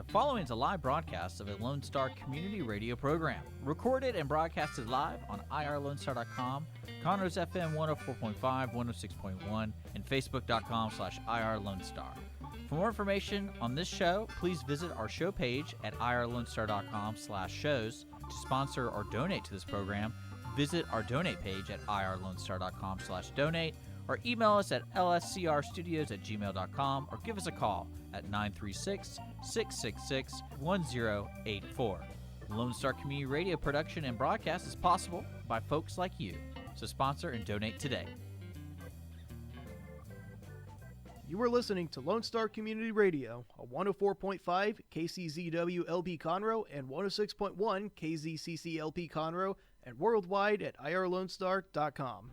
The following is a live broadcast of a Lone Star community radio program, recorded and broadcasted live on irlonestar.com, Conroe's FM 104.5, 106.1, and facebook.com/irlonestar. For more information on this show, please visit our show page at irlonestar.com/shows. To sponsor or donate to this program, visit our donate page at irlonestar.com/donate, or email us at lscrstudios@gmail.com, or give us a call at 936-666-1084. Lone Star Community Radio production and broadcast is possible by folks like you. So sponsor and donate today. You are listening to Lone Star Community Radio, a 104.5 KCZW LP Conroe and 106.1 KZCC LP Conroe, and worldwide at irlonestar.com.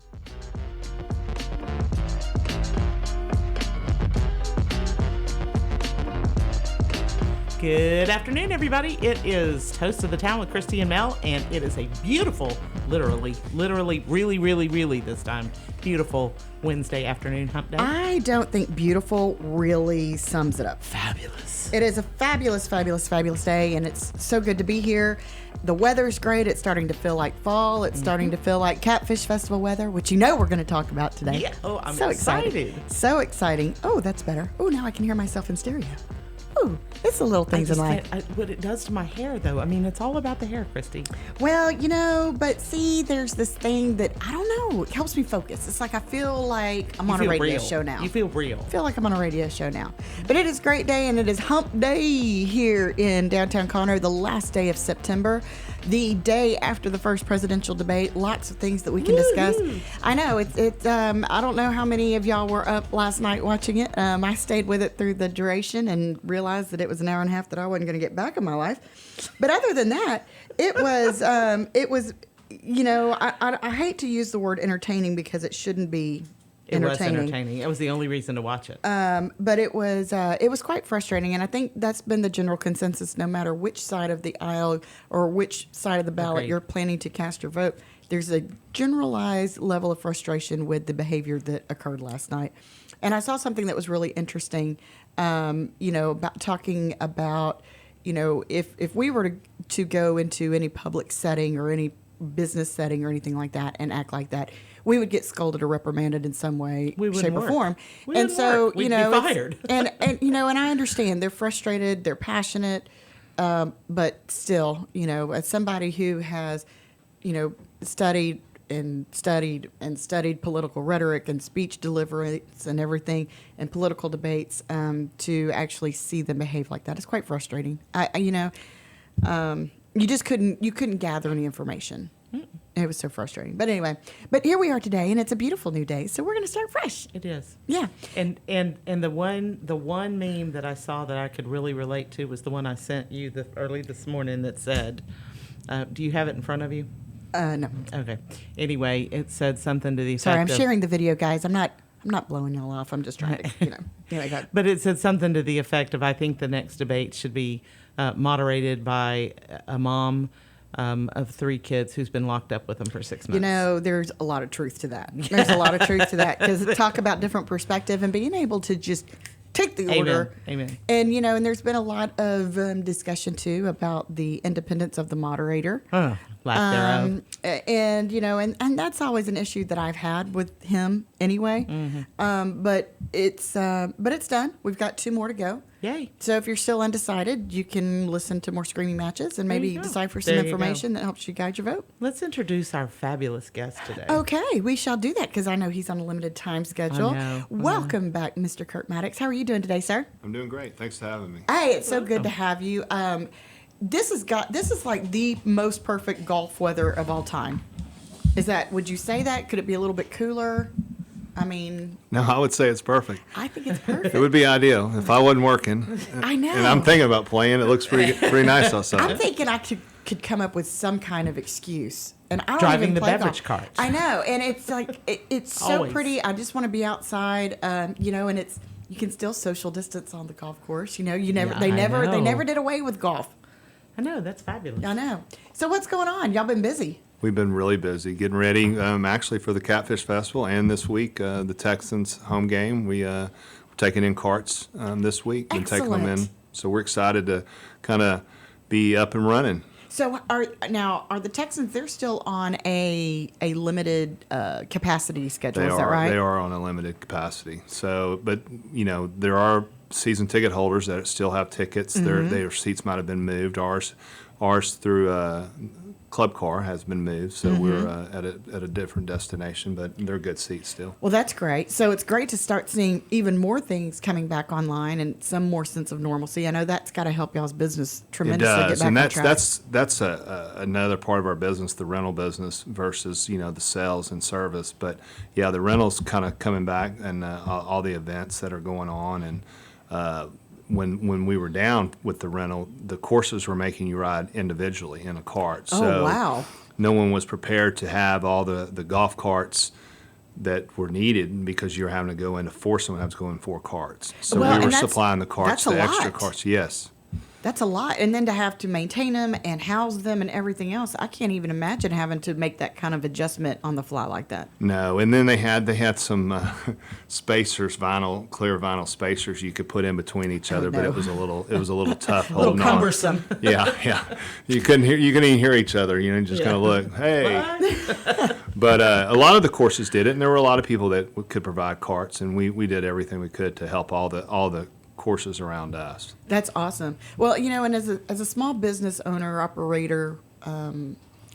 Good afternoon, everybody. It is Toast of the Town with Christy and Mel, and it is a beautiful, literally, really this time, beautiful Wednesday afternoon hump day. I don't think beautiful really sums it up. Fabulous. It is a fabulous day, and it's so good to be here. The weather's great. It's starting to feel like fall. It's starting to feel like Catfish Festival weather, which we're going to talk about today. Yeah. Oh, I'm so excited. So exciting. Oh, that's better. Oh, now I can hear myself in stereo. Ooh, it's the little things in life. What it does to my hair, though. I mean, it's all about the hair, Christy. Well, but see, there's this thing that, I don't know, it helps me focus. It's like I feel like I'm on a radio show now. You feel real. I feel like I'm on a radio show now. But it is a great day, and it is hump day here in downtown Conroe, the last day of September, the day after the first presidential debate. Lots of things that we can discuss. I know, it's I don't know how many of y'all were up last night watching it. I stayed with it through the duration and realized that it was an hour and a half that I wasn't going to get back in my life. But other than that, it was, I hate to use the word entertaining because it shouldn't be entertaining. It was entertaining. It was the only reason to watch it. But it was quite frustrating, and I think that's been the general consensus. No matter which side of the aisle or which side of the ballot you're planning to cast your vote, there's a generalized level of frustration with the behavior that occurred last night. And I saw something that was really interesting, about talking about, if we were to go into any public setting or any business setting or anything like that and act like that, we would get scolded or reprimanded in some way, shape, or form. We'd be fired. and I understand they're frustrated, they're passionate, but still, as somebody who has, studied political rhetoric and speech deliverance and everything and political debates, to actually see them behave like that is quite frustrating. You just couldn't gather any information. It was so frustrating. But anyway, here we are today, and it's a beautiful new day, so we're going to start fresh. It is. Yeah. And the one meme that I saw that I could really relate to was the one I sent you early this morning that said, do you have it in front of you? No. Okay. Anyway, it said something to the effect Sorry, I'm sharing the video, guys. I'm not blowing y'all off. I'm just trying to, Anyway, but it said something to the effect of, I think the next debate should be moderated by a mom of 3 kids who's been locked up with them for 6 months. There's a lot of truth to that. There's a lot of truth to that, because talk about different perspective and being able to just take the order. Amen. And, and there's been a lot of discussion, too, about the independence of the moderator. Lack thereof. And that's always an issue that I've had with him anyway. But it's done. We've got 2 more to go. Yay. So if you're still undecided, you can listen to more screaming matches and maybe decipher some information that helps you guide your vote. Let's introduce our fabulous guest today. Okay, we shall do that because I know he's on a limited time schedule. I know. Welcome back, Mr. Curt Maddux. How are you doing today, sir? I'm doing great. Thanks for having me. Hey, it's so good to have you. This is like the most perfect golf weather of all time. Would you say that? Could it be a little bit cooler? I mean... No, I would say it's perfect. I think it's perfect. It would be ideal if I wasn't working. I know. And I'm thinking about playing. It looks pretty nice outside. I'm thinking I could come up with some kind of excuse. And I don't driving even the play beverage golf. cart. I know. And it's like, it's so Always. pretty. I just want to be outside, and it's... You can still social distance on the golf course. They never did away with golf. I know, that's fabulous. I know. So what's going on? Y'all been busy. We've been really busy getting ready, actually, for the Catfish Festival, and this week, the Texans home game. We're taking in carts this week and taking them in So we're excited to kind of be up and running. So are the Texans? They're still on a limited capacity schedule. Is that right? They are on a limited capacity. So, but there are season ticket holders that still have tickets. Their seats might have been moved. Ours through Club Car has been moved, so we're at a different destination, but they're good seats still. Well, that's great. So it's great to start seeing even more things coming back online and some more sense of normalcy. I know that's got to help y'all's business tremendously. It does, get back and on track. that's another part of our business, the rental business versus the sales and service. But yeah, the rentals kind of coming back, and all the events that are going on, and when we were down with the rental, the courses were making you ride individually in a cart. So wow. No one was prepared to have all the golf carts that were needed because you're having to go in to force someone to have to go in 4 carts. So Well, we were and supplying the carts, that's a the extra lot. carts. Yes. That's a lot. And then to have to maintain them and house them and everything else, I can't even imagine having to make that kind of adjustment on the fly like that. No, and then they had some spacers, clear vinyl spacers you could put in between each other, but no. it was a little tough A little holding on. cumbersome. Yeah. You couldn't even hear each other. Just kind of look, hey. But a lot of the courses did it, and there were a lot of people that could provide carts, and we did everything we could to help all the courses around us. That's awesome. Well, and as a small business owner, operator,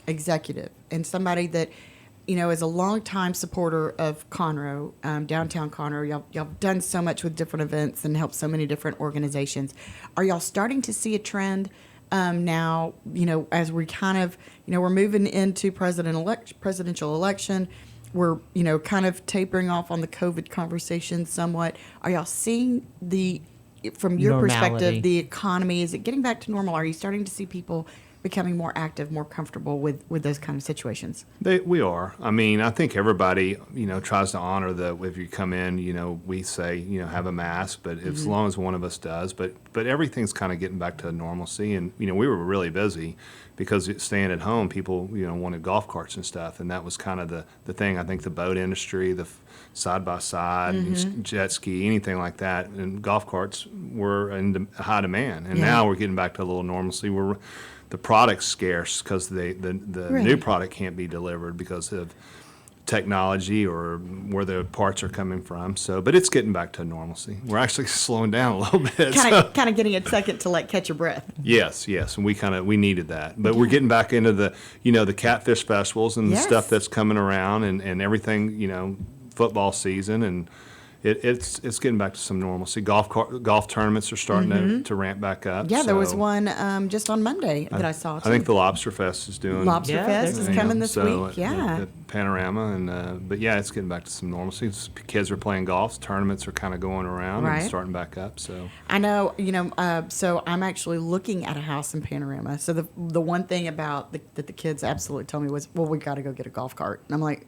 executive, and somebody that, is a longtime supporter of Conroe, downtown Conroe, y'all done so much with different events and helped so many different organizations. Are y'all starting to see a trend now, as we kind of, we're moving into presidential election, we're, kind of tapering off on the COVID conversation somewhat. Are y'all seeing from your Normality. perspective, the economy, is it getting back to normal? Are you starting to see people becoming more active, more comfortable with those kind of situations? We are. I mean, I think everybody, tries to honor if you come in, we say, have a mask, but as long as one of us does, but everything's kind of getting back to normalcy. And, we were really busy because staying at home, people, wanted golf carts and stuff. And that was kind of the thing. I think the boat industry, the side-by-side, jet ski, anything like that, and golf carts were in high demand. And now we're getting back to a little normalcy. The product's scarce because the Really? new product can't be delivered because of technology or where the parts are coming from. So, but it's getting back to normalcy. We're actually slowing down a little bit. Kind of getting a second to catch your breath. Yes, and we needed that. But we're getting back into the catfish festivals and the Yes. stuff that's coming around and everything, football season, and it's getting back to some normalcy. Golf tournaments are starting to ramp back up. Yeah, there was so one just on Monday that I saw too. I think the Lobster Fest is doing Lobster Yeah, Fest there's is a- coming this so week. Yeah. at Panorama, and but yeah, it's getting back to some normalcy. Kids are playing golf. Tournaments are kind of going around Right. and starting back up. So I know, so I'm actually looking at a house in Panorama. So the one thing about that the kids absolutely told me was, well, we got to go get a golf cart. And I'm like,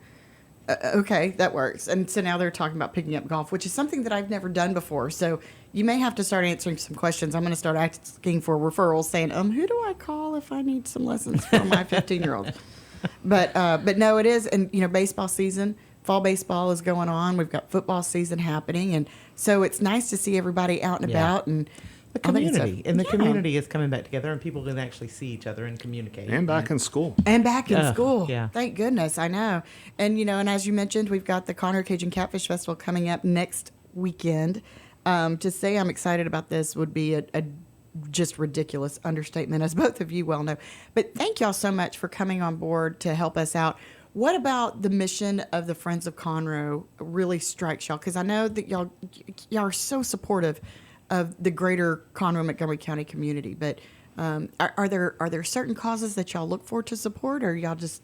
okay, that works. And so now they're talking about picking up golf, which is something that I've never done before. So you may have to start answering some questions. I'm going to start asking for referrals, saying, who do I call if I need some lessons for my 15-year-old? But no, it is. And, baseball season, fall baseball is going on. We've got football season happening. And so it's nice to see everybody out and Yeah. about and The all that good stuff. community. And the Yeah. community is coming back together, and people can actually see each other and communicate. and back in school. And back in Ugh, school. yeah. Thank goodness. I know. And, and as you mentioned, we've got the Conroe Cajun Catfish Festival coming up next weekend. To say I'm excited about this would be a just ridiculous understatement, as both of you well know. But thank y'all so much for coming on board to help us out. What about the mission of the Friends of Conroe really strikes y'all? Because I know that y'all are so supportive of the greater Conroe Montgomery County community. But are there certain causes that y'all look for to support, or y'all just?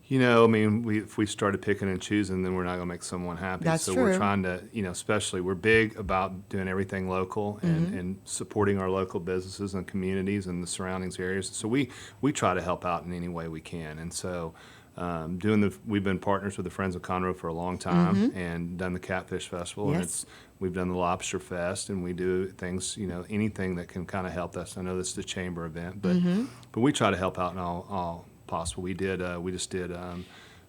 If we started picking and choosing, then we're not going to make someone happy. That's so true. we're trying to, especially we're big about doing everything local and supporting our local businesses and communities and the surroundings areas. So we try to help out in any way we can. And so we've been partners with the Friends of Conroe for a long time and done the Catfish Festival. Yes. And we've done the Lobster Fest, and we do things, anything that can kind of help us. I know this is the chamber event, but we try to help out in all possible. We just did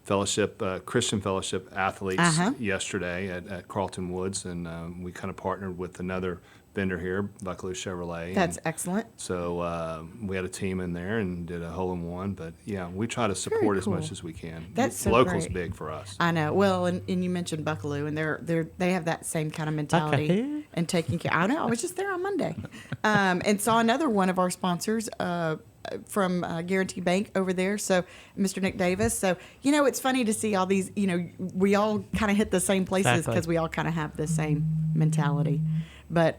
fellowship, Christian fellowship athletes yesterday at Carlton Woods, and we kind of partnered with another vendor here, Buckaloo Chevrolet. That's and excellent. so we had a team in there and did a hole-in-one. But, yeah, we try to support as much cool. as we can. That's so Local's great. big for us. I know. Well, and you mentioned Buckaloo, and they have that same kind of mentality Buckaloo? and taking care. I know. I was just there on Monday, and saw another one of our sponsors from Guarantee Bank over there. So Mr. Nick Davis. So it's funny to see all these. We all kind of hit the same places because Exactly. we all kind of have the same mentality. But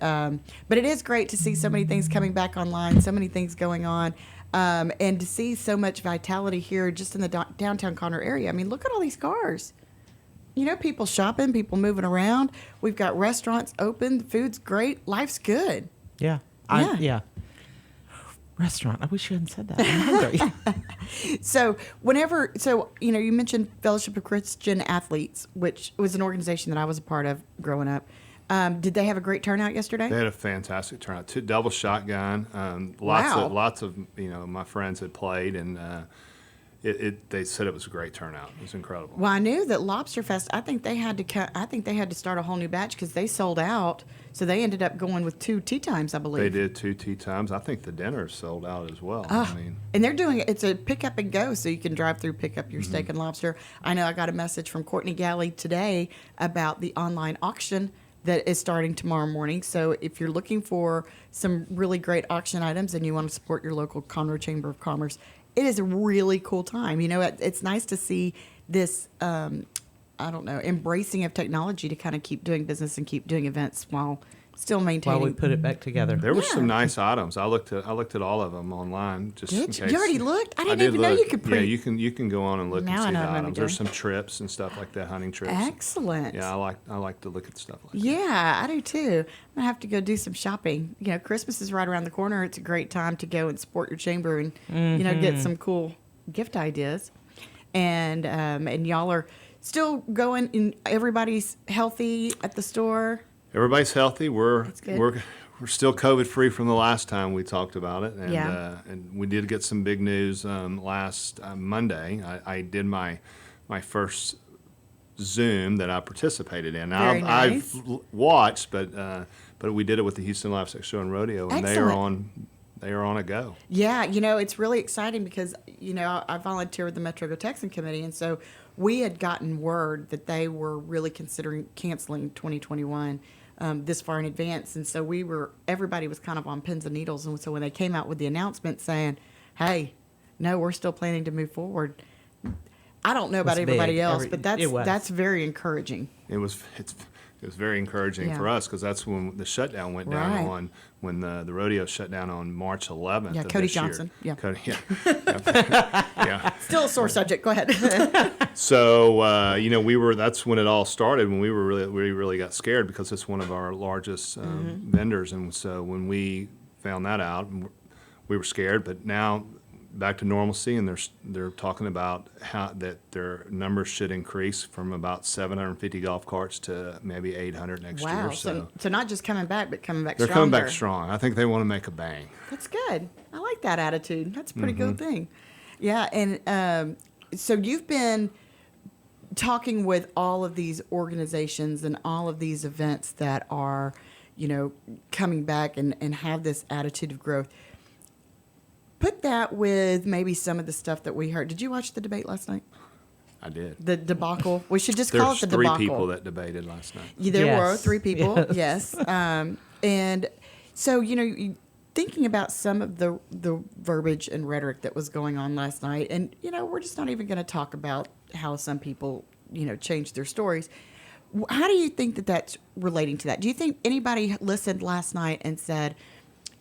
it is great to see so many things coming back online, so many things going on. And to see so much vitality here just in the downtown Conroe area. I mean, look at all these cars. People shopping, people moving around. We've got restaurants open. The food's great. Life's good. Yeah. Yeah. Restaurant. I wish you hadn't said that. I'm hungry. So you mentioned Fellowship of Christian Athletes, which was an organization that I was a part of growing up. Did they have a great turnout yesterday? They had a fantastic turnout. Double shotgun. Wow. Lots of my friends had played, and they said it was a great turnout. It was incredible. Well, I knew that Lobster Fest. I think they had to start a whole new batch because they sold out. So they ended up going with 2 tea times, I believe. They did 2 tea times. I think the dinner sold out as well. And they're doing it. It's a pick up and go, so you can drive through, pick up your Mm-hmm. steak and lobster. I know I got a message from Courtney Galley today about the online auction that is starting tomorrow morning. So if you're looking for some really great auction items and you want to support your local Conroe Chamber of Commerce, it is a really cool time. It's nice to see this, embracing of technology to kind of keep doing business and keep doing events while still maintaining. While we put it back together. There were some nice items. I looked at all of them online. Just in Did you? case. You already looked? I didn't did even know look. you could Yeah, you can go on and look Now I and see know the what I'm items. doing. There's some trips and stuff like that, hunting trips. Excellent. Yeah, I like to look at stuff like that. Yeah, I do too. I'm gonna have to go do some shopping. Christmas is right around the corner. It's a great time to go and support your chamber and get some cool gift ideas. And y'all are still going, and everybody's healthy at the store. Everybody's healthy. We're good. still COVID free from the last time we talked about it, and Yeah. and we did get some big news last Monday. I did my first Zoom that I participated in. Very nice. I've watched, but we did it with the Houston Livestock Show and Rodeo, and they are on a go. Yeah, it's really exciting because, I volunteer with the Metro Go Texan Committee, and so we had gotten word that they were really considering canceling 2021 this far in advance. And so everybody was kind of on pins and needles. And so when they came out with the announcement saying, hey, no, we're still planning to move forward, I don't know about It was everybody big. else, but It was. that's very encouraging. It was very encouraging Yeah. for us because that's when the shutdown went Right. down when the rodeo shut down on March 11th. Yeah, of Cody this year. Johnson. Yeah. Cody, yeah. Still a sore subject. Go ahead. So that's when it all started. When we really got scared because it's one of our largest vendors, and so when we found that out, we were scared. But now back to normalcy, and they're talking about how that their numbers should increase from about 750 golf carts to maybe 800 next Wow. year. So So not just coming back, but coming back they're stronger. coming back strong. I think they want to make a bang. That's good. I like that attitude. That's a pretty good thing. Yeah, and so you've been talking with all of these organizations and all of these events that are, coming back and have this attitude of growth. Put that with maybe some of the stuff that we heard. Did you watch the debate last night? I did. The debacle. We should just call There's it the three debacle. people that debated last night. Yeah, there Yes. were 3 people, Yes. yes. And so, thinking about some of the verbiage and rhetoric that was going on last night, and, we're just not even going to talk about how some people, changed their stories. How do you think that that's relating to that? Do you think anybody listened last night and said,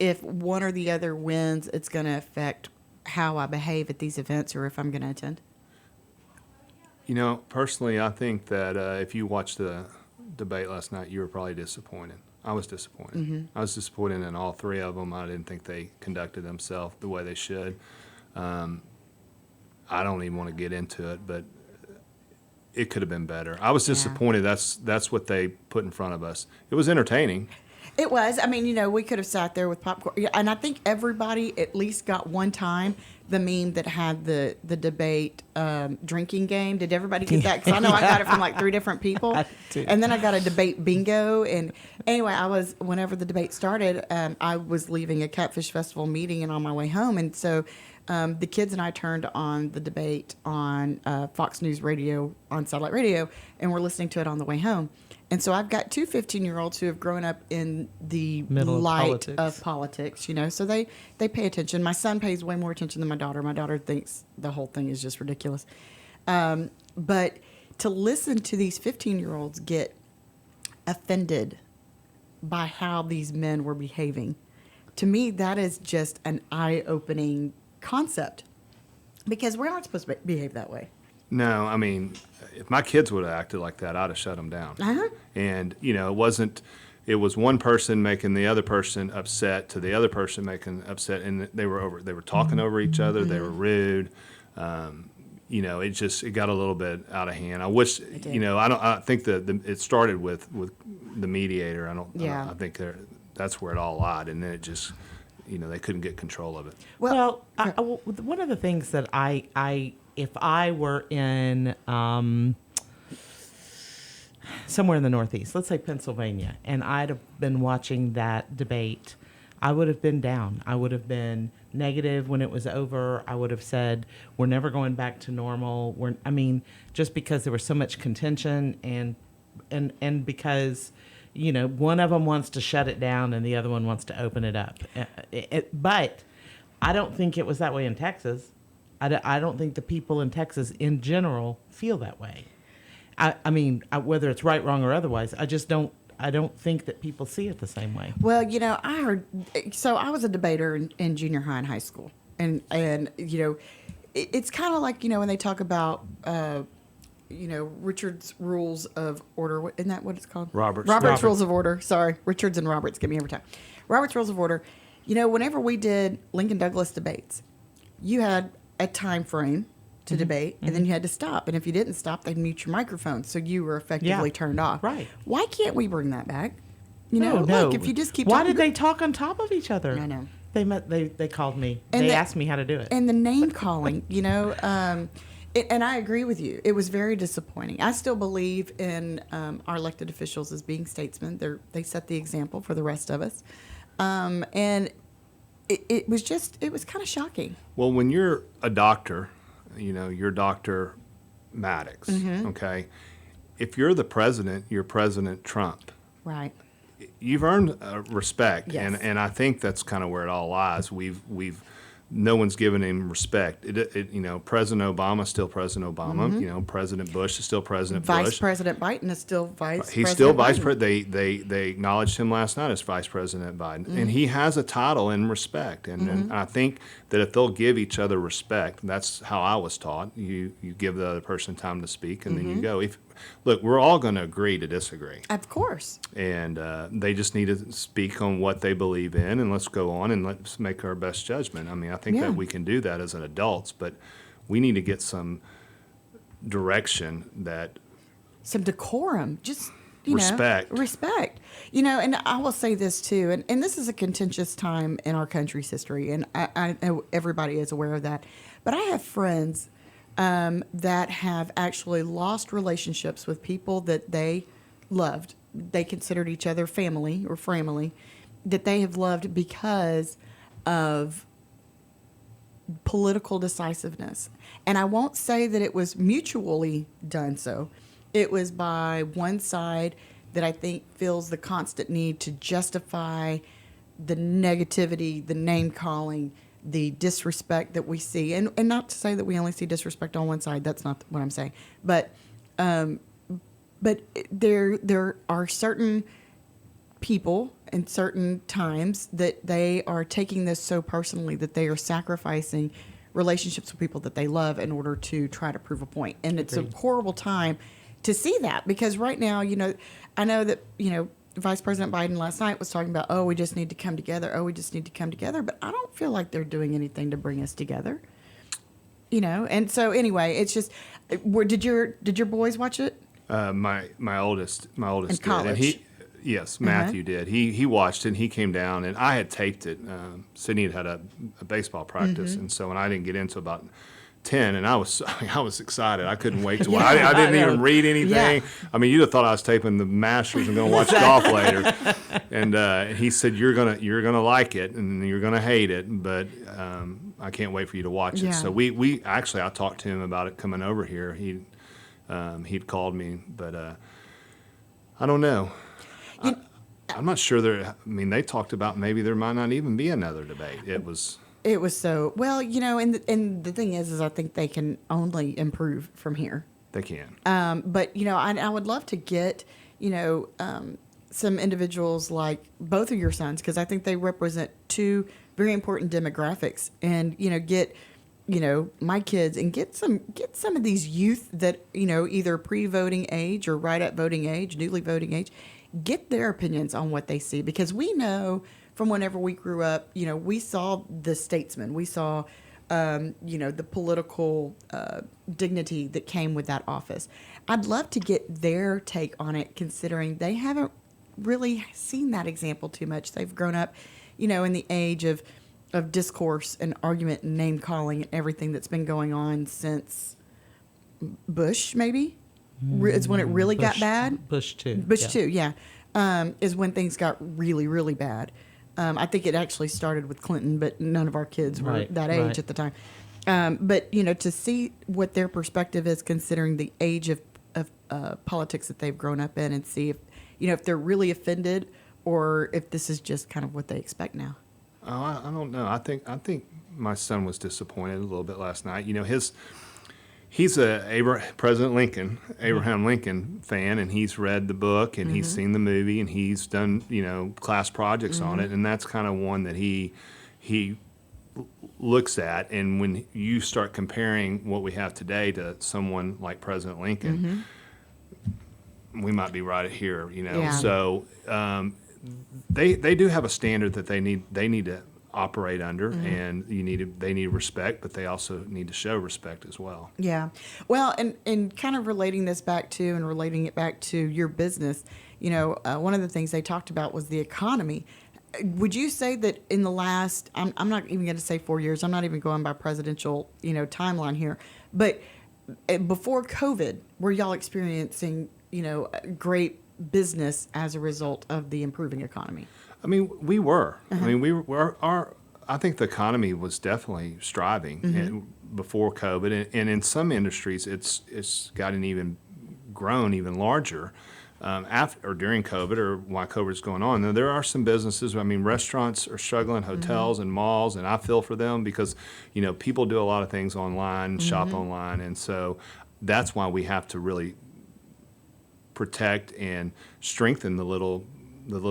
if one or the other wins, it's going to affect how I behave at these events or if I'm going to attend? Personally, I think that if you watched the debate last night, you were probably disappointed. I was disappointed. I was disappointed in all 3 of them. I didn't think they conducted themselves the way they should. I don't even want to get into it, but it could have been better. I was disappointed. That's what they put in front of us. It was entertaining. It was. I mean, we could have sat there with popcorn. Yeah, and I think everybody at least got one time the meme that had the debate drinking game. Did everybody get that? Because I know I got it from like 3 different people. And then I got a debate bingo. And anyway, whenever the debate started, I was leaving a Catfish Festival meeting and on my way home. And so the kids and I turned on the debate on Fox News Radio, on satellite radio, and we're listening to it on the way home. And so I've got 2 15-year-olds who have grown up in the Middle light of politics, so they pay attention. My son pays way more attention than my daughter. My daughter thinks the whole thing is just ridiculous. But to listen to these 15-year-olds get offended by how these men were behaving, to me, that is just an eye-opening concept, because we're not supposed to behave that way. No, I mean, if my kids would have acted like that, I'd have shut them down. Uh-huh. And, it was one person making the other person upset to the other person making upset, and they were talking over each other. They were rude. It got a little bit out of hand. I wish, I think it started with the mediator. I think that's where it all lied. And then it just, they couldn't get control of it. Well, one of the things that if I were in somewhere in the Northeast, let's say Pennsylvania, and I'd have been watching that debate, I would have been down. I would have been negative when it was over. I would have said, we're never going back to normal. Just because there was so much contention and because, one of them wants to shut it down and the other one wants to open it up. But I don't think it was that way in Texas. I don't think the people in Texas in general feel that way. Whether it's right, wrong, or otherwise, I don't think that people see it the same way. Well, I heard, so I was a debater in junior high and high school. And it's kind of like, when they talk about, Richard's Rules of Order. Isn't that what it's called? Robert's Rules of Order. Sorry. Richards and Roberts get me every time. Robert's Rules of Order. Whenever we did Lincoln Douglas debates, you had a time frame to debate, and then you had to stop. And if you didn't stop, they'd mute your microphone, so you were effectively turned off. Right. Why can't we bring that back? No. Look, if you just keep Why talking, did they talk on top of each other? I know. They called me. And they asked me how to do it. And the name calling, and I agree with you. It was very disappointing. I still believe in our elected officials as being statesmen. They set the example for the rest of us. And it was kind of shocking. Well, when you're a doctor, you're Dr. Maddux, okay? If you're the president, you're President Trump. Right. You've earned respect, Yes. and I think that's kind of where it all lies. No one's given him respect. President Obama's still President Obama. President Bush is still President Bush. Vice President Biden is still Vice He's President still Biden. Vice President. They acknowledged him last night as Vice President Biden. And he has a title and respect. And I think that if they'll give each other respect, that's how I was taught. You give the other person time to speak, and then you go. Look, we're all going to agree to disagree. Of course. And they just need to speak on what they believe in, and let's go on and let's make our best judgment. I think that we can do that as an adults, but we need to get some direction some decorum, just respect. Respect. And I will say this too, and this is a contentious time in our country's history, and I know everybody is aware of that. But I have friends that have actually lost relationships with people that they loved. They considered each other family or family, that they have loved because of political decisiveness. And I won't say that it was mutually done so. It was by one side that I think feels the constant need to justify the negativity, the name calling, the disrespect that we see. And not to say that we only see disrespect on one side. That's not what I'm saying. But there are certain people in certain times that they are taking this so personally that they are sacrificing relationships with people that they love in order to try to prove a point. And it's a horrible time to see that, because right now, I know that, Vice President Biden last night was talking about, we just need to come together. We just need to come together. But I don't feel like they're doing anything to bring us together. And so anyway, it's just, did your boys watch it? My oldest In did. college. And Yes, Matthew did. He watched it, and he came down, and I had taped it. Sydney had a baseball practice, and so when I didn't get into about 10, and I was excited. I couldn't wait to watch. I didn't even read anything. Yeah. I mean, you'd have thought I was taping the Masters and going to watch golf later. And he said, "You're gonna like it, and you're gonna hate it, but I can't wait for you to watch it." Yeah. So we actually, I talked to him about it coming over here. He'd called me, but I don't know. I'm not sure they talked about maybe there might not even be another debate. It was so, well, and the thing is I think they can only improve from here. They can. But, I would love to get, some individuals like both of your sons, because I think they represent two very important demographics, and, get, my kids and get some of these youth that, either pre-voting age or right at voting age, newly voting age, get their opinions on what they see, because we know from whenever we grew up, we saw the statesman, we saw, the political dignity that came with that office. I'd love to get their take on it, considering they haven't really seen that example too much. They've grown up, in the age of discourse and argument and name calling and everything that's been going on since Bush, maybe, is when it really got bad. Bush too. Is when things got really, really bad. I think it actually started with Clinton, but none of our kids were that age at the time. But, to see what their perspective is, considering the age of politics that they've grown up in, and see if they're really offended or if this is just kind of what they expect now. Oh, I don't know. I think my son was disappointed a little bit last night. He's President Abraham Lincoln fan, and he's read the book, and he's seen the movie, and he's done, class projects on it, and that's kind of one that he looks at. And when you start comparing what we have today to someone like President Lincoln, we might be right here, Yeah. So they do have a standard that they need to operate under, and they need respect, but they also need to show respect as well. Yeah. Well, and kind of relating it back to your business, one of the things they talked about was the economy. Would you say that in the last, I'm not even going to say 4 years, I'm not even going by presidential, timeline here, but before COVID, were y'all experiencing, great business as a result of the improving economy? I mean, we were. I mean, I think the economy was definitely striving before COVID, and in some industries, it's grown even larger after or during COVID, or while COVID is going on. Now, there are some businesses. I mean, restaurants are struggling, hotels and malls, and I feel for them because people do a lot of things online, shop online, and so that's why we have to really protect and strengthen the little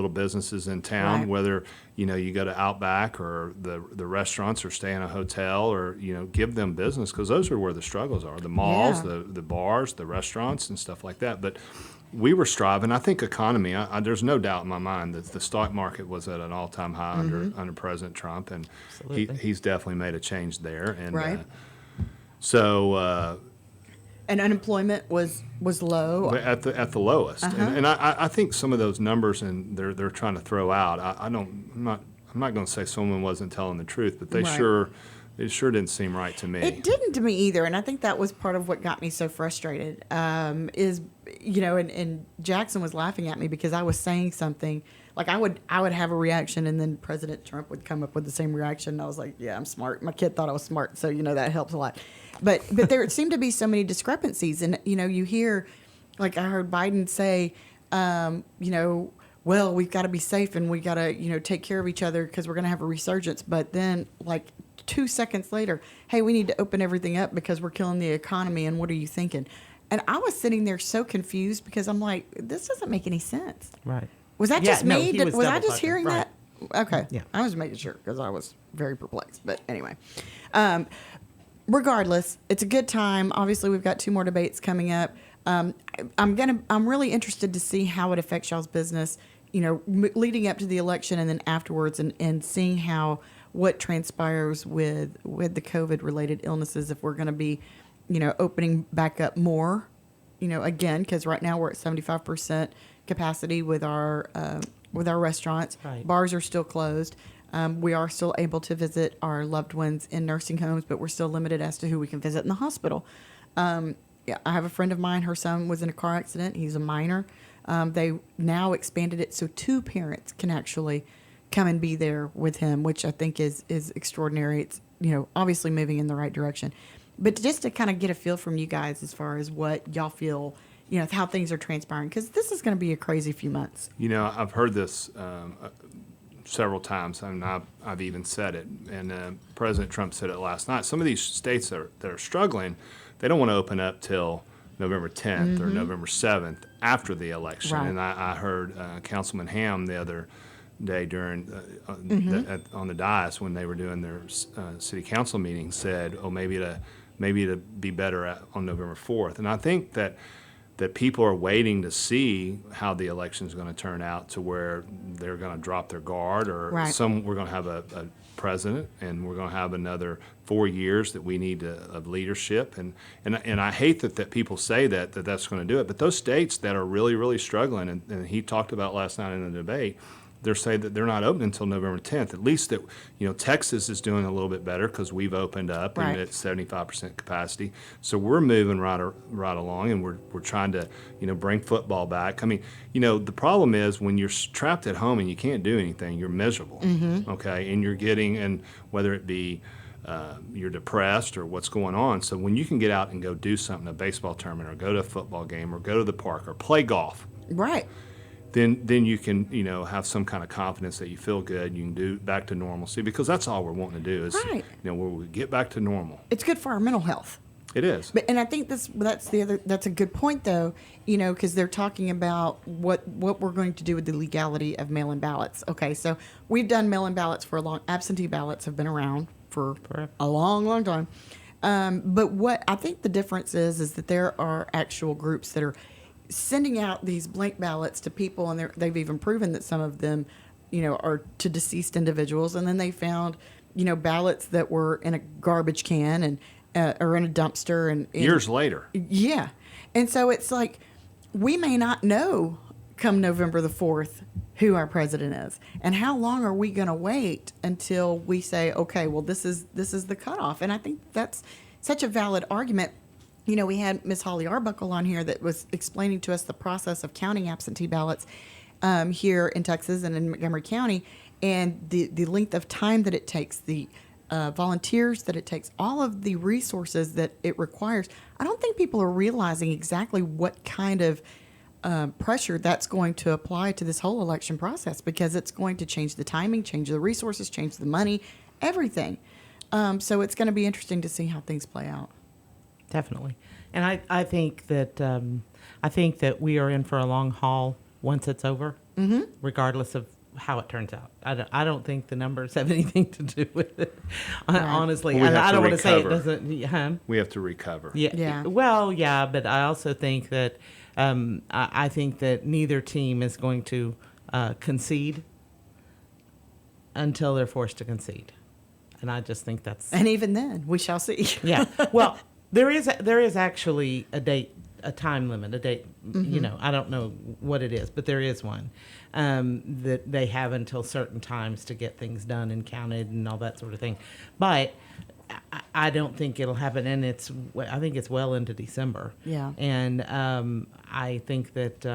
businesses in town, Right. whether you go to Outback or the restaurants or stay in a hotel, or give them business, because those are where the struggles are, the malls, Yeah. the bars, the restaurants, and stuff like that. But we were striving. I think economy, there's no doubt in my mind that the stock market was at an all-time high under President Trump, and he's definitely made a change there. And Right. And unemployment was low. at the lowest, and I think some of those numbers and they're trying to throw out. I'm not going to say someone wasn't telling the truth, but it sure didn't seem right to me. It didn't to me either, and I think that was part of what got me so frustrated. And Jackson was laughing at me because I was saying something like I would have a reaction, and then President Trump would come up with the same reaction. And I was like, "Yeah, I'm smart." My kid thought I was smart, so that helps a lot. But there seemed to be so many discrepancies, and you hear, like I heard Biden say, well, we've got to be safe and we got to take care of each other because we're going to have a resurgence. But then, like 2 seconds later, hey, we need to open everything up because we're killing the economy. And what are you thinking? And I was sitting there so confused because I'm like, this doesn't make any sense. Right. Was that Yeah, just no, me? he was Was I double just talking. hearing Right. that? Okay. Yeah. I was making sure because I was very perplexed. But anyway, regardless, it's a good time. Obviously, we've got 2 more debates coming up. I'm really interested to see how it affects y'all's business, leading up to the election and then afterwards, and seeing what transpires with the COVID related illnesses, if we're going to be, opening back up more, again, because right now we're at 75% capacity with our restaurants. Right. Bars are still closed. We are still able to visit our loved ones in nursing homes, but we're still limited as to who we can visit in the hospital. Yeah, I have a friend of mine. Her son was in a car accident. He's a minor. They now expanded it so 2 parents can actually come and be there with him, which I think is extraordinary. It's, obviously moving in the right direction. But just to kind of get a feel from you guys as far as what y'all feel, how things are transpiring, because this is going to be a crazy few months. I've heard this several times, and I've even said it, and President Trump said it last night. Some of these states that are struggling, they don't want to open up till November 10th or November 7th after the election. Right. And I heard Councilman Ham the other day during on the dais when they were doing their city council meeting said, maybe it'd be better on November 4th. And I think that people are waiting to see how the election is going to turn out, to where they're going to drop their guard, or Right. we're going to have a president, and we're going to have another 4 years that we need of leadership. And I hate that people say that's going to do it. But those states that are really, really struggling, and he talked about last night in the debate, they're saying that they're not open until November 10th. At least that, Texas is doing a little bit better because we've opened up Right. and at 75% capacity. So we're moving right along, and we're trying to, bring football back. I mean, the problem is when you're trapped at home and you can't do anything, you're miserable. Okay, and you're getting, and whether it be you're depressed or what's going on. So when you can get out and go do something, a baseball tournament, or go to a football game, or go to the park, or play golf, Right. then you can, have some kind of confidence that you feel good. You can do back to normalcy, because that's all we're wanting to do is, Right. where we get back to normal. It's good for our mental health. It is. And I think that's a good point, though, because they're talking about what we're going to do with the legality of mail-in ballots. Okay, so we've done mail-in ballots for a long. Absentee ballots have been around for a long, long time. But what I think the difference is that there are actual groups that are sending out these blank ballots to people, and they've even proven that some of them, are to deceased individuals, and then they found, ballots that were in a garbage can and or in a dumpster, and Years later. yeah, and so it's like we may not know come November the 4th who our president is, and how long are we going to wait until we say, okay, well, this is the cutoff. And I think that's such a valid argument. We had Ms. Holly Arbuckle on here that was explaining to us the process of counting absentee ballots here in Texas and in Montgomery County, and the length of time that it takes, the volunteers that it takes, all of the resources that it requires. I don't think people are realizing exactly what kind of pressure that's going to apply to this whole election process, because it's going to change the timing, change the resources, change the money, everything. So it's going to be interesting to see how things play out. Definitely. And I think that we are in for a long haul once it's over, regardless of how it turns out. I don't think the numbers have anything to do with it, honestly. Well, I don't want to say it recover. doesn't. We have to recover. Yeah. Well, yeah, but I also think that I think that neither team is going to concede until they're forced to concede, and I just think that's. And even then, we shall see. Yeah. Well, there is actually a time limit, a date. I don't know what it is, but there is one that they have until certain times to get things done and counted and all that sort of thing. But I don't think it'll happen, and I think it's well into December. Yeah. And I think that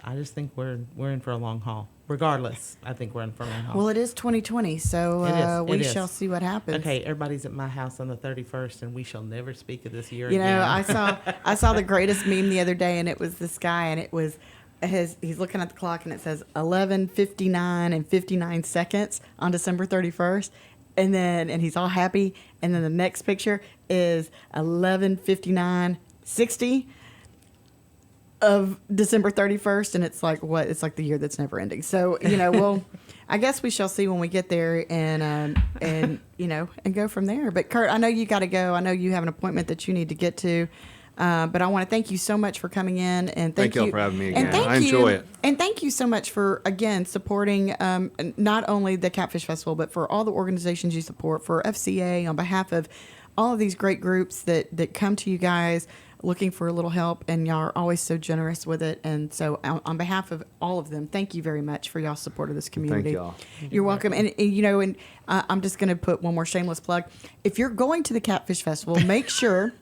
I just think we're in for a long haul. Regardless, I think we're in for a long haul. Well, it is 2020, so It is. shall see what happens. Okay, everybody's at my house on the 31st, and we shall never speak of this year You again. know, I saw the greatest meme the other day, and it was this guy, and it was he's looking at the clock, and it says 11:59 and 59 seconds on December 31st, and he's all happy, and then the next picture is 11:59:60 of December 31st, and it's like what? It's like the year that's never ending. So, well, I guess we shall see when we get there, and go from there. But Curt, I know you got to go. I know you have an appointment that you need to get to. But I want to thank you so much for coming in, and thank you y'all for having me again. And thank I enjoy it. And thank you so much for again supporting not only the Catfish Festival, but for all the organizations you support, for FCA, on behalf of all of these great groups that come to you guys looking for a little help, and y'all are always so generous with it. And so on behalf of all of them, thank you very much for y'all's support of this community. Thank y'all. You're welcome. And I'm just going to put one more shameless plug. If you're going to the Catfish Festival, make sure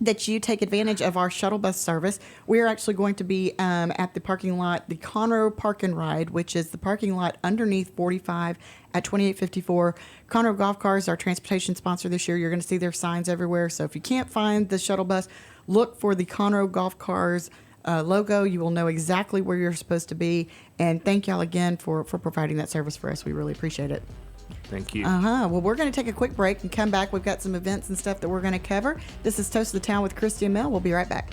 that you take advantage of our shuttle bus service. We're actually going to be at the parking lot, the Conroe Park and Ride, which is the parking lot underneath 45 at 2854. Conroe Golf Cars, our transportation sponsor this year. You're going to see their signs everywhere. So if you can't find the shuttle bus, look for the Conroe Golf Cars logo. You will know exactly where you're supposed to be. And thank y'all again for providing that service for us. We really appreciate it. Thank you. Well, we're going to take a quick break and come back. We've got some events and stuff that we're going to cover. This is Toast of the Town with Christy and Mel. We'll be right back.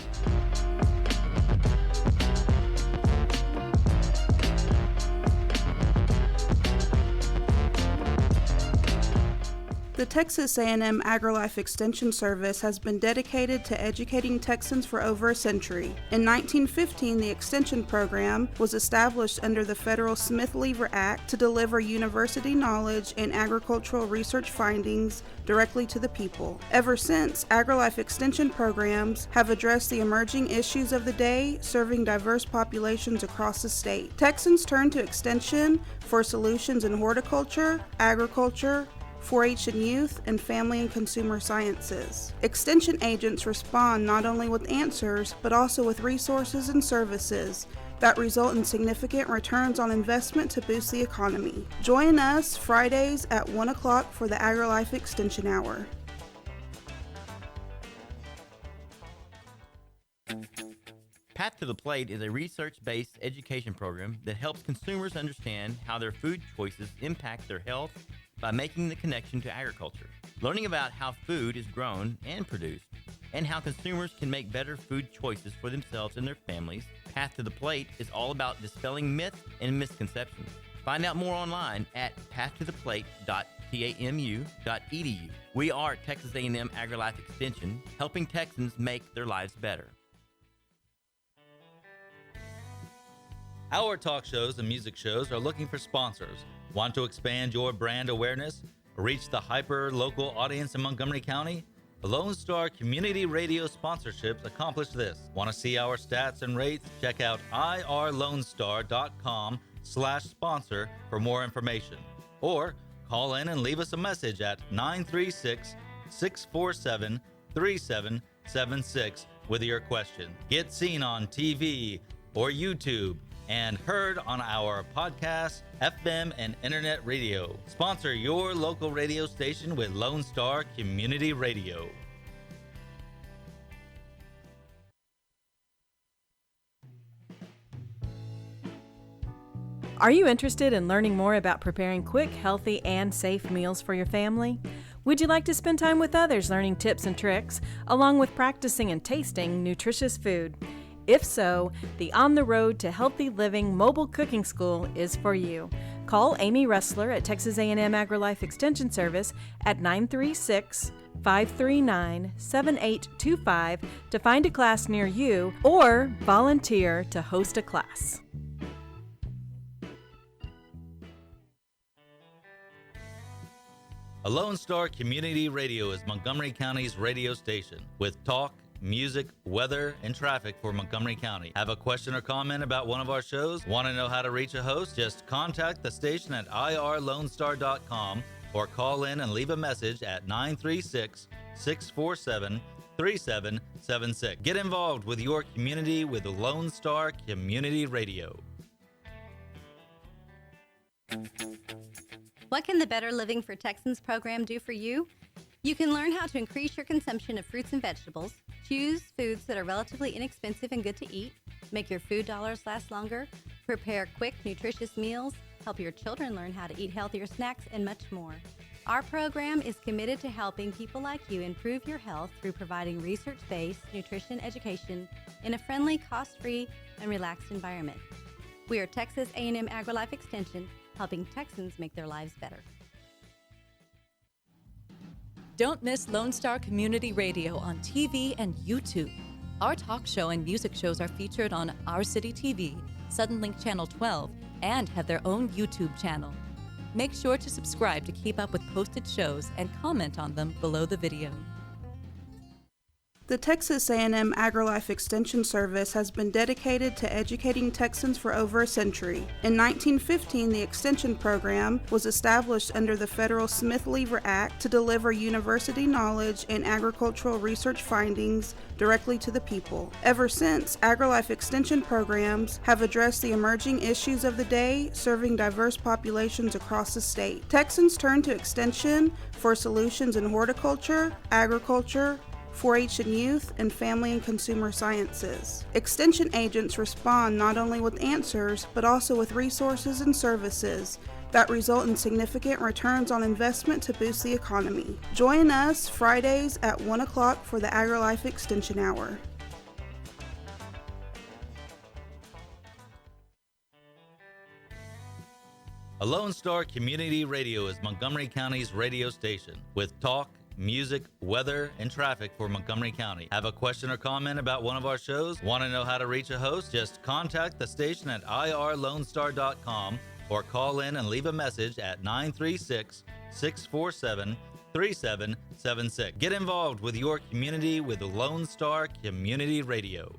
The Texas A&M AgriLife Extension Service has been dedicated to educating Texans for over a century. In 1915, the Extension Program was established under the federal Smith-Lever Act to deliver university knowledge and agricultural research findings directly to the people. Ever since, AgriLife Extension programs have addressed the emerging issues of the day, serving diverse populations across the state. Texans turn to Extension for solutions in horticulture, agriculture, 4-H and youth, and family and consumer sciences. Extension agents respond not only with answers, but also with resources and services that result in significant returns on investment to boost the economy. Join us Fridays at 1 o'clock for the AgriLife Extension Hour. Path to the Plate is a research-based education program that helps consumers understand how their food choices impact their health by making the connection to agriculture, learning about how food is grown and produced, and how consumers can make better food choices for themselves and their families. Path to the Plate is all about dispelling myths and misconceptions. Find out more online at pathtotheplate.tamu.edu. We are Texas A&M AgriLife Extension, helping Texans make their lives better. Our talk shows and music shows are looking for sponsors. Want to expand your brand awareness? Reach the hyper-local audience in Montgomery County? Lone Star Community Radio sponsorships accomplish this. Want to see our stats and rates? Check out irlonestar.com/sponsor for more information. Or call in and leave us a message at 936-647-3776 with your question. Get seen on TV or YouTube and heard on our podcast, FM, and internet radio. Sponsor your local radio station with Lone Star Community Radio. Are you interested in learning more about preparing quick, healthy, and safe meals for your family? Would you like to spend time with others learning tips and tricks, along with practicing and tasting nutritious food? If so, the On the Road to Healthy Living Mobile Cooking School is for you. Call Amy Ressler at Texas A&M AgriLife Extension Service at 936-539-7825 to find a class near you or volunteer to host a class. Lone Star Community Radio is Montgomery County's radio station with talk, music, weather, and traffic for Montgomery County. Have a question or comment about one of our shows? Want to know how to reach a host? Just contact the station at irlonestar.com or call in and leave a message at 936-647-3776. Get involved with your community with Lone Star Community Radio. What can the Better Living for Texans program do for you? You can learn how to increase your consumption of fruits and vegetables, choose foods that are relatively inexpensive and good to eat, make your food dollars last longer, prepare quick, nutritious meals, help your children learn how to eat healthier snacks, and much more. Our program is committed to helping people like you improve your health through providing research-based nutrition education in a friendly, cost-free, and relaxed environment. We are Texas A&M AgriLife Extension, helping Texans make their lives better. Don't miss Lone Star Community Radio on TV and YouTube. Our talk show and music shows are featured on Our City TV, Suddenlink Channel 12, and have their own YouTube channel. Make sure to subscribe to keep up with posted shows and comment on them below the video. The Texas A&M AgriLife Extension Service has been dedicated to educating Texans for over a century. In 1915, the Extension Program was established under the federal Smith-Lever Act to deliver university knowledge and agricultural research findings directly to the people. Ever since, AgriLife Extension programs have addressed the emerging issues of the day, serving diverse populations across the state. Texans turn to Extension for solutions in horticulture, agriculture, 4-H and youth, and family and consumer sciences. Extension agents respond not only with answers, but also with resources and services that result in significant returns on investment to boost the economy. Join us Fridays at 1 o'clock for the AgriLife Extension Hour. A Lone Star Community Radio is Montgomery County's radio station with talk, music, weather, and traffic for Montgomery County. Have a question or comment about one of our shows? Want to know how to reach a host? Just contact the station at irlonestar.com or call in and leave a message at 936-647-3776. Get involved with your community with the Lone Star Community Radio.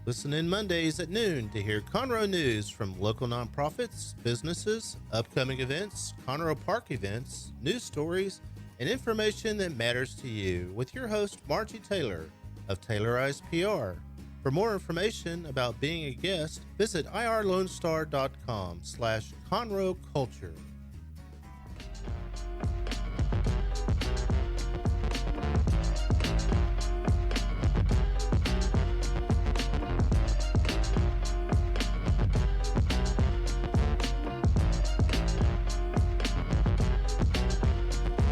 Listen in Mondays at noon to hear Conroe news from local nonprofits, businesses, upcoming events, Conroe Park events, news stories, and information that matters to you with your host, Margie Taylor of Taylorized PR. For more information about being a guest, visit irlonestar.com/Conroe Culture.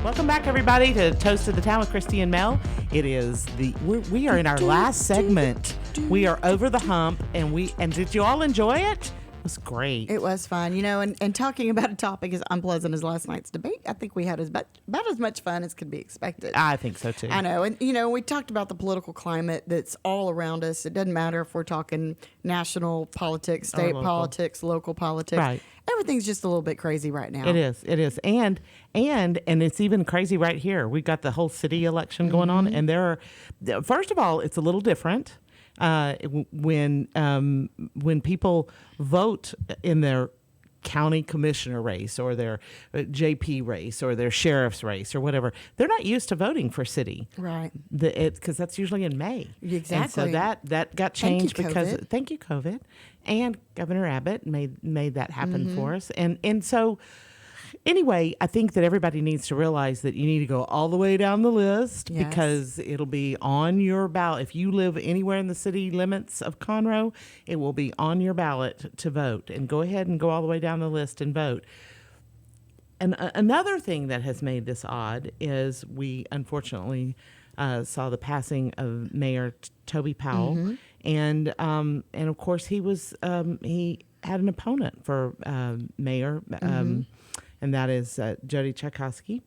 Welcome back, everybody, to Toast of the Town with Christy and Mel. It is we are in our last segment. We are over the hump, and did you all enjoy it? It was great. It was fun, and talking about a topic as unpleasant as last night's debate, I think we had about as much fun as could be expected. I think so too. I know, and we talked about the political climate that's all around us. It doesn't matter if we're talking national politics, state politics, local politics. Right. Everything's just a little bit crazy right now. It is, and it's even crazy right here. We've got the whole city election going on, and first of all, it's a little different. When people vote in their county commissioner race or their JP race or their sheriff's race or whatever, they're not used to voting for city. Right. Because that's usually in May. Exactly. And so that got changed because COVID. Thank you, COVID. And Governor Abbott made that happen for us. And so anyway, I think that everybody needs to realize that you need to go all the way down the list because it'll be on your ballot. If you live anywhere in the city limits of Conroe, it will be on your ballot to vote. And go ahead and go all the way down the list and vote. And another thing that has made this odd is we unfortunately saw the passing of Mayor Toby Powell. And of course, he had an opponent for mayor. And that is Jody Tchaikovsky,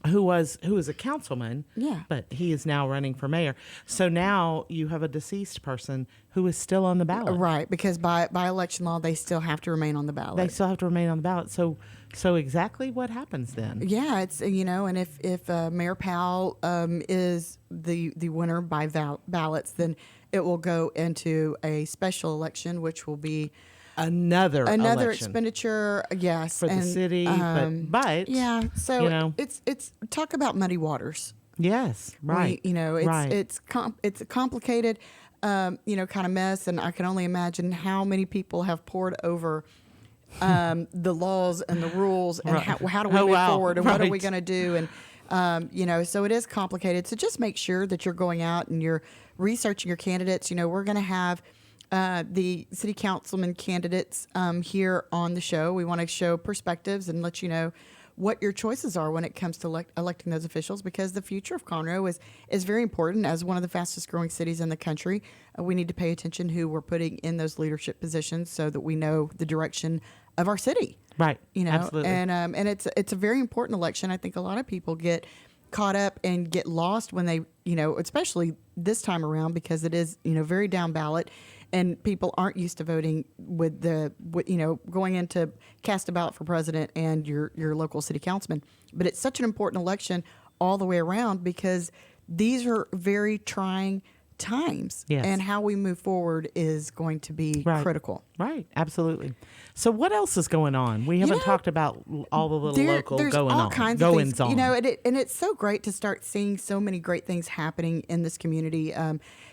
who was a councilman, but he is now running for mayor. So now you have a deceased person who is still on the ballot. Right, because by election law, they still have to remain on the ballot. They still have to remain on the ballot. So exactly what happens then? Yeah, it's and if Mayor Powell is the winner by ballots, then it will go into a special election, which will be another election. Expenditure, yes, for the city, but yeah. So it's talk about muddy waters. Yes, right. It's complicated, kind of mess, and I can only imagine how many people have poured over the laws and the rules and how do we move forward and what are we going to do and so it is complicated. So just make sure that you're going out and you're researching your candidates. We're going to have the city councilman candidates here on the show. We want to show perspectives and let you know what your choices are when it comes to electing those officials, because the future of Conroe is very important. As one of the fastest growing cities in the country, we need to pay attention who we're putting in those leadership positions so that we know the direction of our city. Right. Absolutely. And it's a very important election. I think a lot of people get caught up and get lost when they, especially this time around, because it is, very down ballot. And people aren't used to voting with going in to cast a ballot for president and your local city councilman. But it's such an important election. all the way around, because these are very trying times. Yes. And how we move forward is going to be critical. Right, absolutely. So what else is going on? We haven't talked about all the little local there's going all on. kinds of things, you know, and it's so great to start seeing so many great things happening in this community.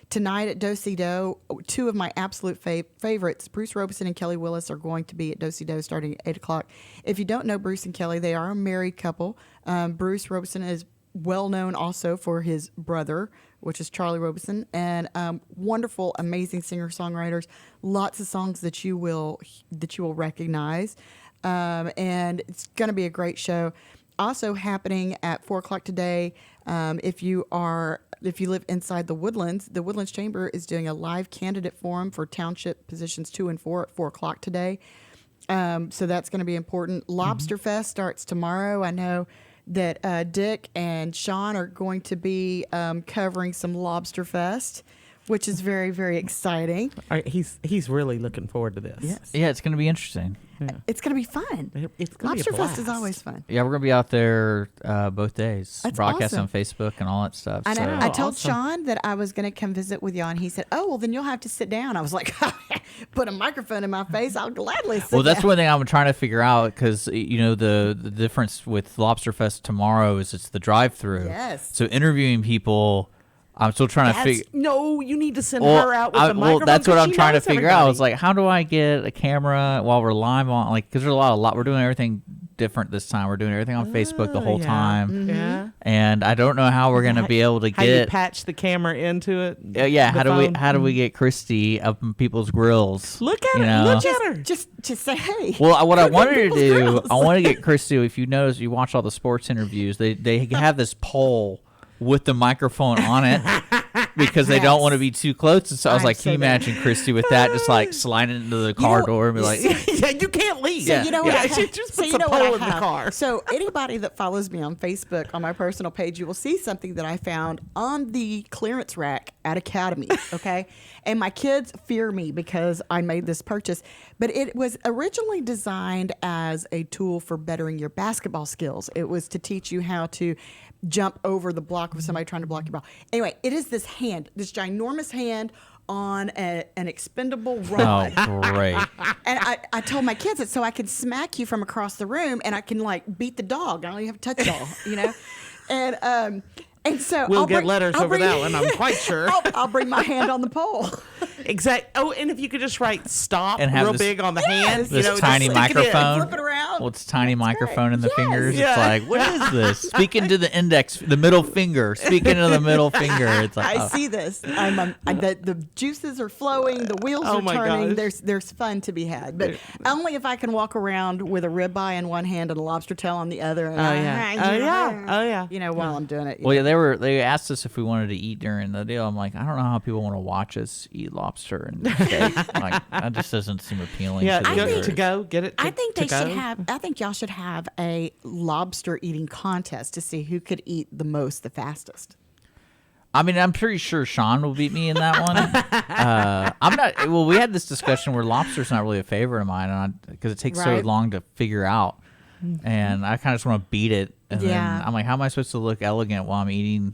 Tonight at Do-Si-Do, two of my absolute favorites, Bruce Robeson and Kelly Willis, are going to be at Do-Si-Do starting at 8 o'clock. If you don't know Bruce and Kelly, they are a married couple. Bruce Robeson is well known also for his brother, which is Charlie Robeson, and wonderful, amazing singer-songwriters. Lots of songs that you will recognize, and it's going to be a great show. Also happening at 4 o'clock today. If you live inside the Woodlands Chamber is doing a live candidate forum for township positions 2 and 4 at 4 o'clock today. So that's going to be important. Lobster Fest starts tomorrow. I know that Dick and Sean are going to be covering some Lobster Fest, which is very, very exciting. He's really looking forward to this. Yes. Yeah, it's going to be interesting. Yeah. It's going to be fun. It's gonna Lobster be a Fest is blast. always fun. Yeah, we're going to be out there both days, That's broadcasting awesome. on Facebook and all that stuff. I know. So. I told Sean that I was going to come visit with y'all, and he said, "Oh, well, then you'll have to sit down." I was like, "Put a microphone in my face, I'll gladly sit Well, that's down." one thing I'm trying to figure out, because the difference with Lobster Fest tomorrow is it's the drive-through. Yes. So interviewing people, I'm still trying to figure. No, you need to send her out with the microphone. Well, that's what 'cause I'm she trying to knows figure out. I was everybody. like, how do I get a camera while we're live on? Like, because there's a lot. We're doing everything different this time. We're doing everything on Facebook the whole yeah. time. Yeah. And I don't know how we're gonna be able to How you get. patch the camera into it? Yeah, the how phone? do we get Christy up in people's grills? Look at you her! know? Look at her! Just say, "Hey." Well, what I Look at wanted to people's do, grills. I want to get Christy. If you notice, you watch all the sports interviews. They have this pole with the microphone on it because they don't want to be too close. And so I was I'm like, so can you good. imagine Christy with that, just like sliding into the car door and be like, yeah, you can't leave. So you know what? I she have- just so puts you a know what pole I in the have? car. So anybody that follows me on Facebook on my personal page, you will see something that I found on the clearance rack at Academy. Okay, and my kids fear me because I made this purchase, but it was originally designed as a tool for bettering your basketball skills. It was to teach you how to jump over the block of somebody trying to block your ball. Anyway, it is this ginormous hand on an expendable rod. oh, great. And I told my kids it's so I can smack you from across the room, and I can like beat the dog. I don't even have to touch it all, you know. And so We'll I'll get bring- letters I'll over bring- that one, I'm quite sure. I'll bring my hand on the pole. Exact. Oh, and if you could just write "stop" And have real this- big on the hand, This just tiny stick it in. microphone. Flip it around. Well, it's tiny That's microphone great. in the Yes. fingers. Yeah. It's like, what is this? Speaking to the middle finger. Speaking to the middle finger. It's like, I oh. see this. The juices are flowing. The wheels Oh are my turning. gosh. There's fun to be had, but only if I can walk around with a ribeye in one hand and a lobster tail on the other. And Oh yeah. Oh yeah. Oh yeah. You know, while I'm doing it. Well, yeah, they asked us if we wanted to eat during the deal. I'm like, I don't know how people want to watch us eat lobster and steak. Like, that just doesn't seem appealing. Yeah. to the Go, viewers. to go get it. I think to they should go. have. I think y'all should have a lobster eating contest to see who could eat the most, the fastest. I mean, I'm pretty sure Sean will beat me in that one. I'm not. Well, we had this discussion where lobster's not really a favorite of mine, because it takes so Right. long to figure out, and I kind of just want to beat it. And Yeah. then I'm like, how am I supposed to look elegant while I'm eating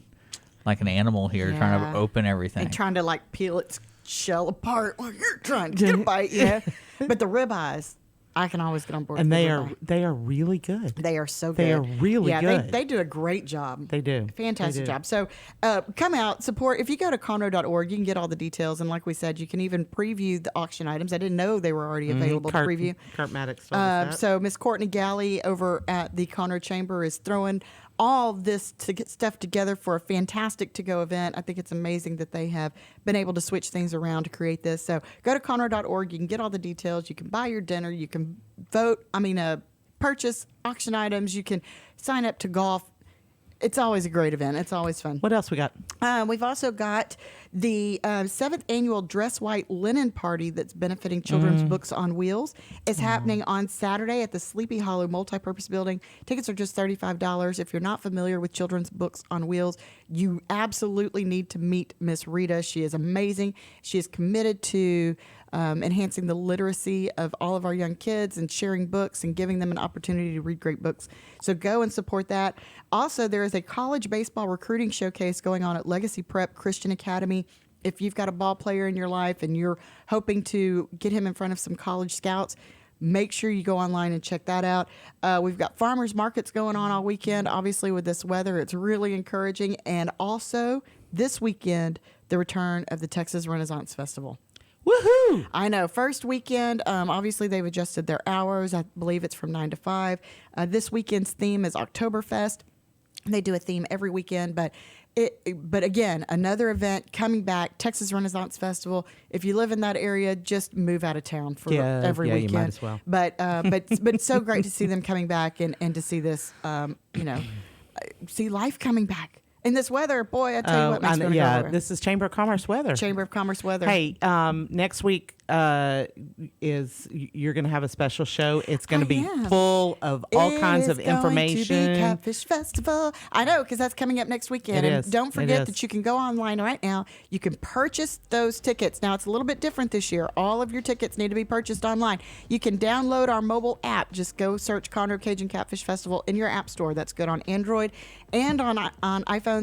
like an animal here, trying Yeah. to open everything? And trying to like peel its shell apart while you're trying to get a bite, you know. But the ribeyes, I can always get on board. And with they the are ribeye. really good. They are so good. They are really yeah, good. They do a great job. They do. Fantastic They do. job. So come out, support. If you go to conroe.org, you can get all the details. And like we said, you can even preview the auction items. I didn't know they were already available to preview. Curt Maddux told us that. So Miss Courtney Galley over at the Conroe Chamber is throwing all this stuff together for a fantastic to-go event. I think it's amazing that they have been able to switch things around to create this. So go to conroe.org. You can get all the details. You can buy your dinner. You can vote. Purchase auction items. You can sign up to golf. It's always a great event. It's always fun. What else we got? We've also got The 7th annual Dress White Linen Party that's benefiting Children's Books on Wheels is happening on Saturday at the Sleepy Hollow Multipurpose Building. Tickets are just $35. If you're not familiar with Children's Books on Wheels, you absolutely need to meet Miss Rita. She is amazing. She is committed to enhancing the literacy of all of our young kids and sharing books and giving them an opportunity to read great books. So go and support that. Also, there is a college baseball recruiting showcase going on at Legacy Prep Christian Academy. If you've got a ball player in your life and you're hoping to get him in front of some college scouts, make sure you go online and check that out. We've got farmers markets going on all weekend. Obviously, with this weather, it's really encouraging. And also, this weekend, the return of the Texas Renaissance Festival. Woohoo! I know. First weekend, obviously they've adjusted their hours. I believe it's from 9 to 5. This weekend's theme is Oktoberfest. They do a theme every weekend, but again, another event coming back, Texas Renaissance Festival. If you live in that area, just move out of town for every weekend. You might as well. But it's so great to see them coming back and to see this, see life coming back. In this weather, boy, I tell you what makes me want to go everywhere. This is Chamber of Commerce weather. Chamber of Commerce weather. Hey, next week you're going to have a special show. It's going to be full of all kinds of information. It's going to be Catfish Festival. I know, because that's coming up next weekend. And don't forget that you can go online right now. You can purchase those tickets. Now, it's a little bit different this year. All of your tickets need to be purchased online. You can download our mobile app. Just go search Conroe Cajun Catfish Festival in your app store. That's good on Android and on iPhones.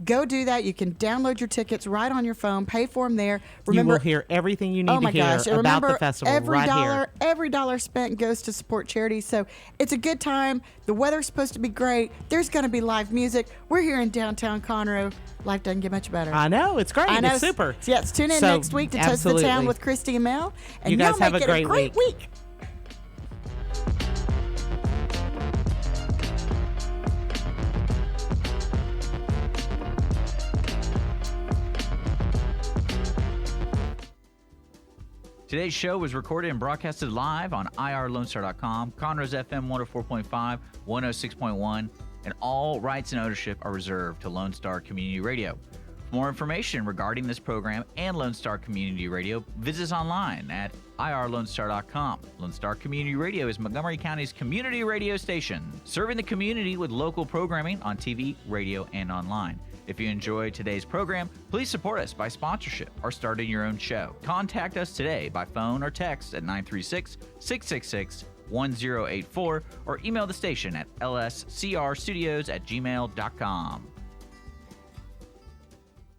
Go do that. You can download your tickets right on your phone. Pay for them there. Remember, you will hear everything you need to hear about the festival here. Every dollar spent goes to support charities. So it's a good time. The weather's supposed to be great. There's going to be live music. We're here in downtown Conroe. Life doesn't get much better. I know. It's great. It's super. Yes, tune in next week to Toast the Town with Christy and Mel. And you guys have make a great week. Today's show was recorded and broadcasted live on irlonestar.com, Conroe's FM 104.5, 106.1, and all rights and ownership are reserved to Lone Star Community Radio. For more information regarding this program and Lone Star Community Radio, visit us online at irlonestar.com. Lone Star Community Radio is Montgomery County's community radio station, serving the community with local programming on TV, radio, and online. If you enjoyed today's program, please support us by sponsorship or starting your own show. Contact us today by phone or text at 936-666-1084 or email the station at lscrstudios@gmail.com.